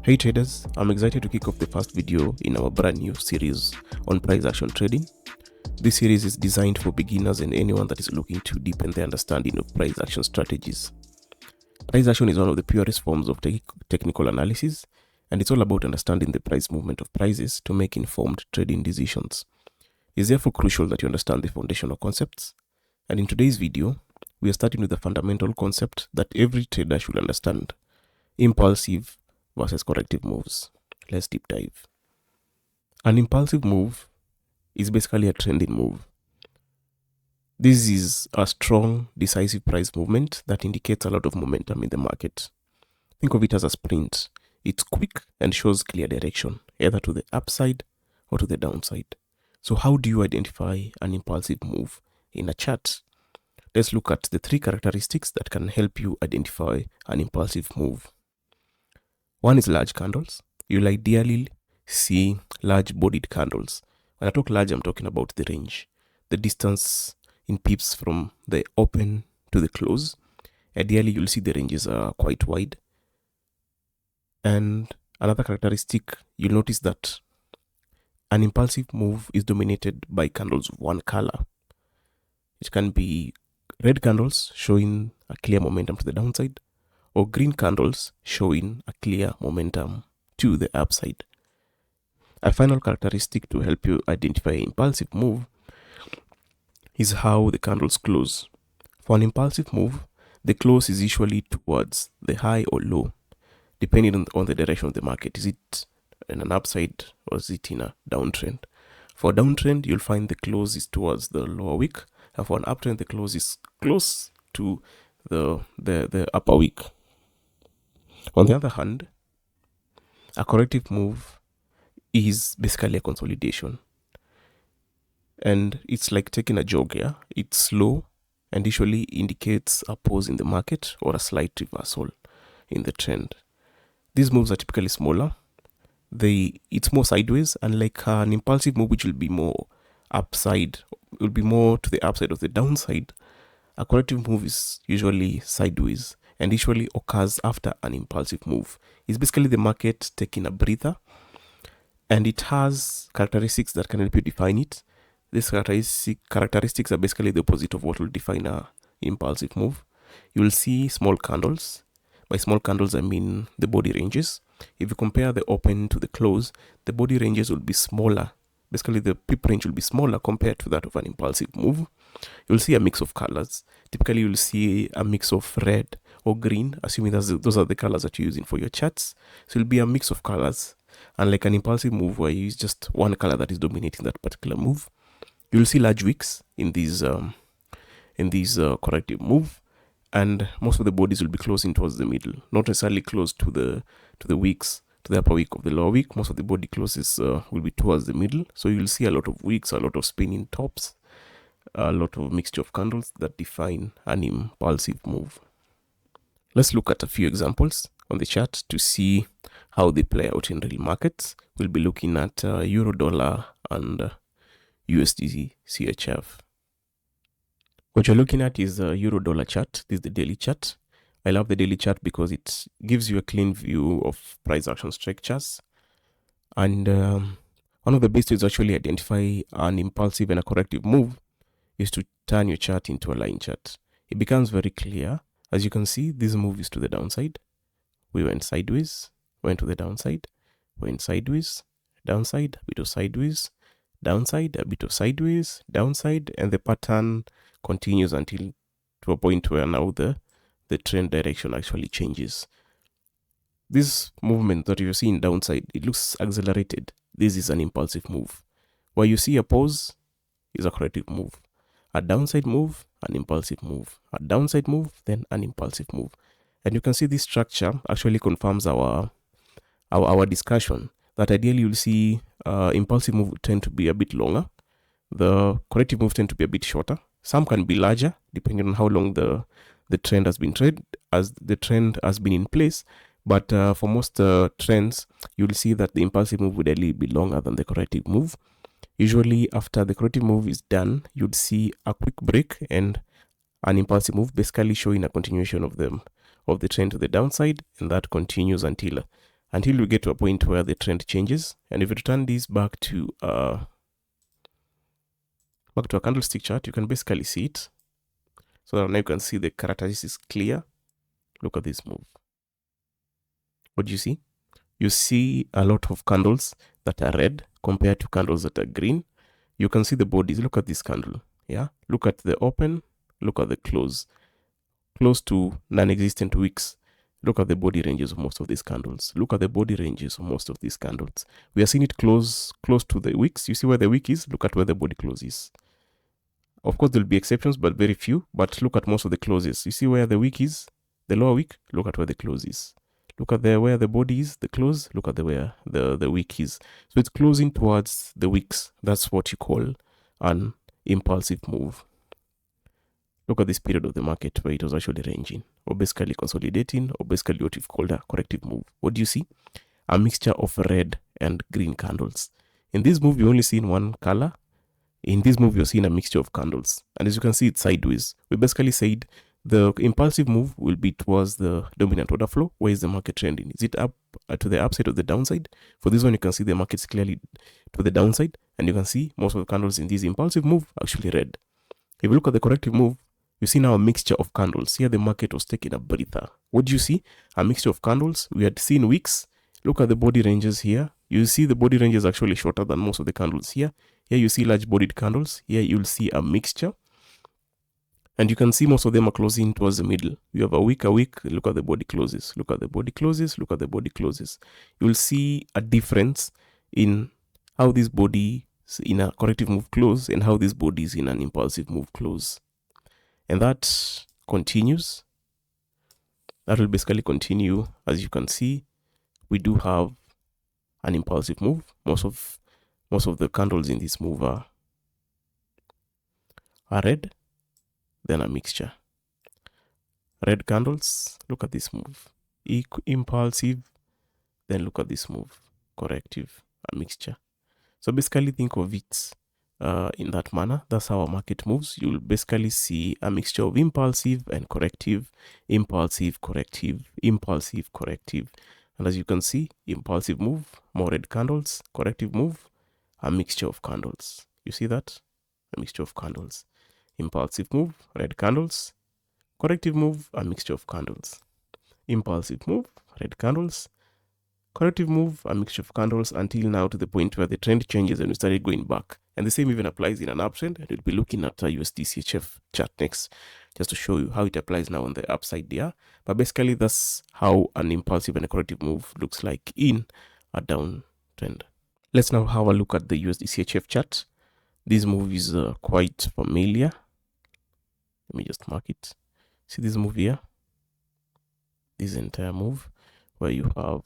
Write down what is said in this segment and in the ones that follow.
Hey traders, I'm excited to kick off the first video in our brand new series on price action trading. This series is designed for beginners and anyone that is looking to deepen their understanding of price action strategies. Price action is one of the purest forms of technical analysis, and it's all about understanding the price movement of prices to make informed trading decisions. It's therefore crucial that you understand the foundational concepts. And in today's video, we are starting with the fundamental concept that every trader should understand: impulsive versus corrective moves. Let's deep dive. An impulsive move is basically a trending move. This is a strong, decisive price movement that indicates a lot of momentum in the market. Think of it as a sprint. It's quick and shows clear direction, either to the upside or to the downside. So how do you identify an impulsive move in a chart? Let's look at the three characteristics that can help you identify an impulsive move. One is large candles. You'll ideally see large bodied candles. When I talk large, I'm talking about the range, the distance in pips from the open to the close. Ideally, you'll see the ranges are quite wide. And another characteristic, you'll notice that an impulsive move is dominated by candles of one color. It can be red candles showing a clear momentum to the downside, or green candles showing a clear momentum to the upside. A final characteristic to help you identify an impulsive move is how the candles close. For an impulsive move, the close is usually towards the high or low, depending on the direction of the market. Is it in an upside or is it in a downtrend? For a downtrend, you'll find the close is towards the lower wick, and for an uptrend, the close is close to the upper wick. On the other hand, a corrective move is basically a consolidation. And it's like taking a jog here. It's slow and usually indicates a pause in the market or a slight reversal in the trend. These moves are typically smaller. It's more sideways, unlike an impulsive move, which will be more upside, will be more to the upside of the downside. A corrective move is usually sideways and usually occurs after an impulsive move. It's basically the market taking a breather, and it has characteristics that can help you define it. These characteristics are basically the opposite of what will define an impulsive move. You will see small candles. By small candles, I mean the body ranges. If you compare the open to the close, the body ranges will be smaller. Basically, the pip range will be smaller compared to that of an impulsive move. You'll see a mix of colors. Typically, you'll see a mix of red or green, assuming those are the colors that you're using for your charts. So it'll be a mix of colors. Unlike an impulsive move where you use just one color that is dominating that particular move, you'll see large wicks in these corrective move, and most of the bodies will be closing towards the middle, not necessarily close to the wicks, to the upper wick of the lower wick. Most of the body closes will be towards the middle, so you'll see a lot of wicks, a lot of spinning tops, a lot of mixture of candles that define an impulsive move. Let's look at a few examples on the chart to see how they play out in real markets. We'll be looking at euro dollar and USD CHF. What you're looking at is a euro dollar chart. This is the daily chart. I love the daily chart because it gives you a clean view of price action structures. And one of the best ways to actually identify an impulsive and a corrective move is to turn your chart into a line chart. It becomes very clear. As you can see, this move is to the downside. We went sideways, went to the downside, went sideways, downside, a bit of sideways, downside, a bit of sideways, downside, and the pattern continues until to a point where now the trend direction actually changes. This movement that you're seeing downside, it looks accelerated. This is an impulsive move. Where you see a pause is a corrective move. A downside move, an impulsive move. A downside move, then an impulsive move. And you can see this structure actually confirms our discussion that ideally you'll see impulsive move tend to be a bit longer. The corrective move tend to be a bit shorter. Some can be larger depending on how long the trend has been in place. But for most trends, you'll see that the impulsive move would ideally be longer than the corrective move. Usually after the corrective move is done, you'd see a quick break and an impulsive move, basically showing a continuation of the trend to the downside, and that continues until until we get to a point where the trend changes. And if you return this back to a candlestick chart, you can basically see it. So now you can see the characteristics clear. Look at this move. What do you see? You see a lot of candles that are red compared to candles that are green. You can see the bodies. Look at this candle. Yeah. Look at the open. Look at the close. Close to non-existent wicks. Look at the body ranges of most of these candles. Look at the body ranges of most of these candles. We are seeing it close to the wicks. You see where the wick is? Look at where the body close is. Of course, there will be exceptions, but very few. But look at most of the closes. You see where the wick is? The lower wick? Look at where the close is. Look at where the body is, the close. Look at where the wick is. So it's closing towards the wicks. That's what you call an impulsive move. Look at this period of the market where it was actually ranging, or basically consolidating, or basically what you've called a corrective move. What do you see? A mixture of red and green candles. In this move, you're only seeing one color. In this move, you're seeing a mixture of candles. And as you can see, it's sideways. We basically said the impulsive move will be towards the dominant order flow. Where is the market trending? Is it up to the upside or the downside? For this one, you can see the market's clearly to the downside. And you can see most of the candles in this impulsive move are actually red. If you look at the corrective move, you see now a mixture of candles. Here the market was taking a breather. What do you see? A mixture of candles. We had seen wicks. Look at the body ranges here. You see the body range is actually shorter than most of the candles here. Here you see large bodied candles. Here you'll see a mixture. And you can see most of them are closing towards the middle. You have a wick. Look at the body closes. Look at the body closes. Look at the body closes. You'll see a difference in how this body in a corrective move close and how this body is in an impulsive move close. And that continues. That will basically continue. As you can see, we do have an impulsive move. Most of the candles in this move are red, then a mixture. Red candles, look at this move. Impulsive, then look at this move. Corrective, a mixture. So basically think of it in that manner. That's how our market moves. You'll basically see a mixture of impulsive and corrective, impulsive, corrective, impulsive, corrective. And as you can see, impulsive move, more red candles, corrective move, a mixture of candles. You see that? A mixture of candles. Impulsive move, red candles, corrective move, a mixture of candles. Impulsive move, red candles, corrective move, a mixture of candles, until now to the point where the trend changes and we started going back. And the same even applies in an uptrend, and we'll be looking at a USD CHF chart next, just to show you how it applies now on the upside there. But basically, that's how an impulsive and a corrective move looks like in a downtrend. Let's now have a look at the USD CHF chart. This move is quite familiar. Let me just mark it. See this move here? This entire move where you have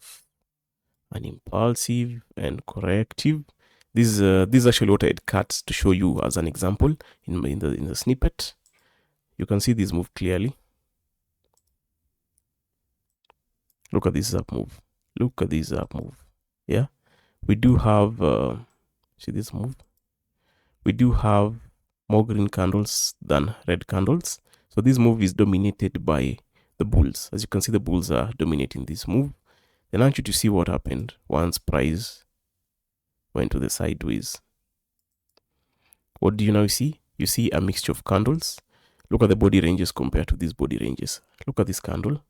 an impulsive and corrective. This is actually what I had cut to show you as an example in the snippet. You can see this move clearly. Look at this up move. Look at this up move. Yeah, we do have see this move. We do have more green candles than red candles. So this move is dominated by the bulls. As you can see, the bulls are dominating this move. Then I want you to see what happened once price went to the sideways. What do you now see? You see a mixture of candles. Look at the body ranges compared to these body ranges. Look at this candle.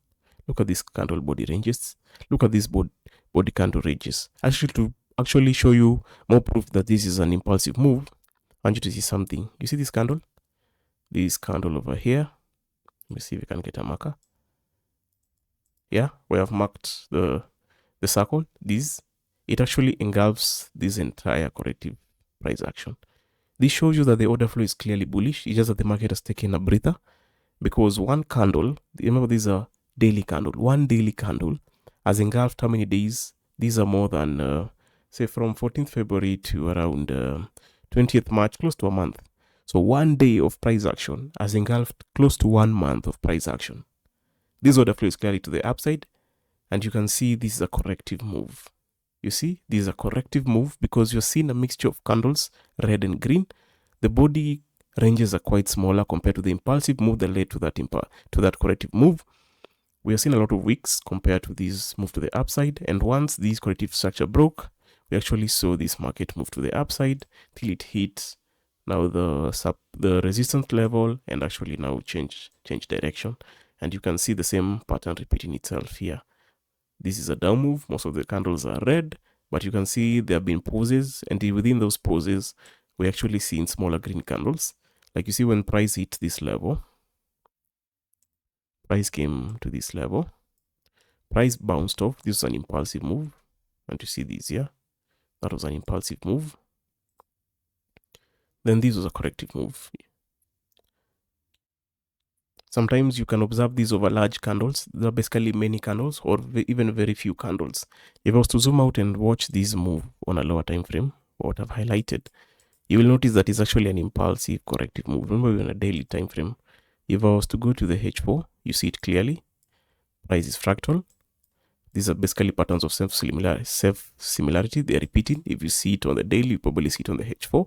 Look at this candle body ranges. Look at these body candle ranges. Actually, to actually show you more proof that this is an impulsive move, I want you to see something. You see this candle? This candle over here. Let me see if we can get a marker. Yeah, we have marked the circle. It actually engulfs this entire corrective price action. This shows you that the order flow is clearly bullish. It's just that the market has taken a breather, because one candle, remember these are daily candle, one daily candle has engulfed how many days? These are more than say from 14th February to around 20th March, close to a month. So one day of price action has engulfed close to 1 month of price action. This order flow is clearly to the upside, and you can see this is a corrective move. You see, this is a corrective move because you're seeing a mixture of candles, red and green. The body ranges are quite smaller compared to the impulsive move that led to that corrective move. We are seeing a lot of wicks compared to this move to the upside. And once this corrective structure broke, we actually saw this market move to the upside till it hit now the resistance level and actually now change direction. And you can see the same pattern repeating itself here. This is a down move. Most of the candles are red, but you can see there have been pauses, and within those pauses, we're actually seeing smaller green candles. Like you see when price hit this level, price came to this level, price bounced off. This is an impulsive move. And you see this here. That was an impulsive move. Then this was a corrective move. Sometimes you can observe these over large candles. There are basically many candles or even very few candles. If I was to zoom out and watch this move on a lower time frame, what I've highlighted, you will notice that it's actually an impulsive corrective move. Remember, we're on a daily time frame. If I was to go to the H4, you see it clearly. Price is fractal. These are basically patterns of self-similarity. They are repeating. If you see it on the daily, you probably see it on the H4.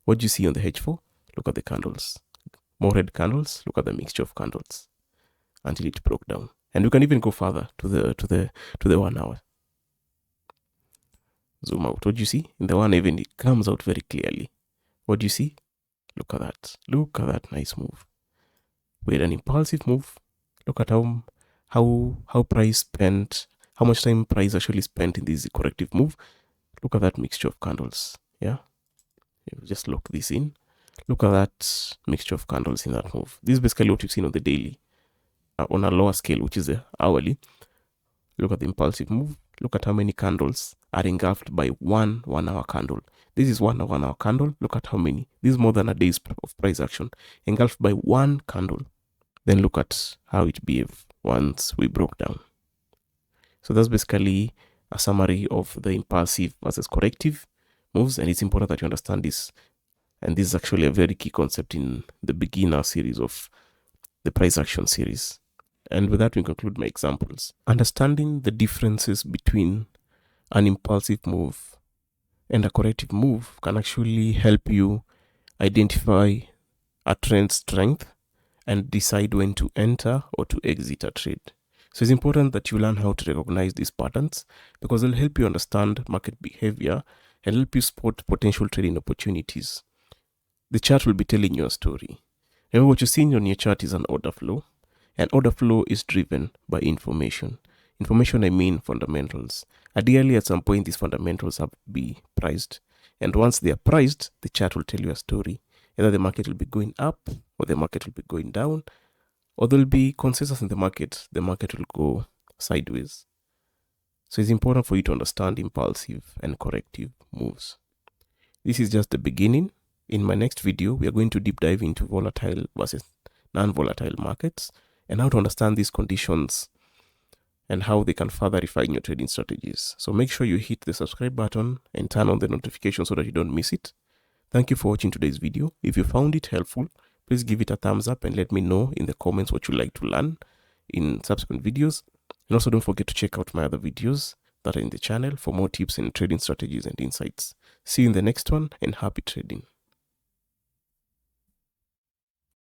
What do you see on the H4? Look at the candles. More red candles. Look at the mixture of candles until it broke down. And we can even go further to the 1 hour. Zoom out. What do you see? In the 1 even it comes out very clearly. What do you see? Look at that. Look at that nice move. We had an impulsive move. Look at how price spent, how much time price actually spent in this corrective move. Look at that mixture of candles. Yeah. Just lock this in. Look at that mixture of candles in that move. This is basically what you've seen on the daily. On a lower scale, which is the hourly. Look at the impulsive move. Look at how many candles are engulfed by one 1 hour candle. This is 1 hour candle. Look at how many. This is more than a day's of price action. Engulfed by one candle. Then look at how it behaved once we broke down. So that's basically a summary of the impulsive versus corrective moves. And it's important that you understand this. And this is actually a very key concept in the beginner series of the price action series. And with that, we conclude my examples. Understanding the differences between an impulsive move and a corrective move can actually help you identify a trend strength and decide when to enter or to exit a trade. So it's important that you learn how to recognize these patterns because they'll help you understand market behavior and help you spot potential trading opportunities. The chart will be telling you a story. Remember, what you're seeing on your chart is an order flow. And order flow is driven by information. Information, I mean fundamentals. Ideally, at some point, these fundamentals have to be priced. And once they are priced, the chart will tell you a story. Either the market will be going up, or the market will be going down, or there will be consensus in the market will go sideways. So it's important for you to understand impulsive and corrective moves. This is just the beginning. In my next video, we are going to deep dive into volatile versus non-volatile markets and how to understand these conditions and how they can further refine your trading strategies. So make sure you hit the subscribe button and turn on the notification so that you don't miss it. Thank you for watching today's video. If you found it helpful, please give it a thumbs up and let me know in the comments what you'd like to learn in subsequent videos. And also don't forget to check out my other videos that are in the channel for more tips and trading strategies and insights. See you in the next one and happy trading.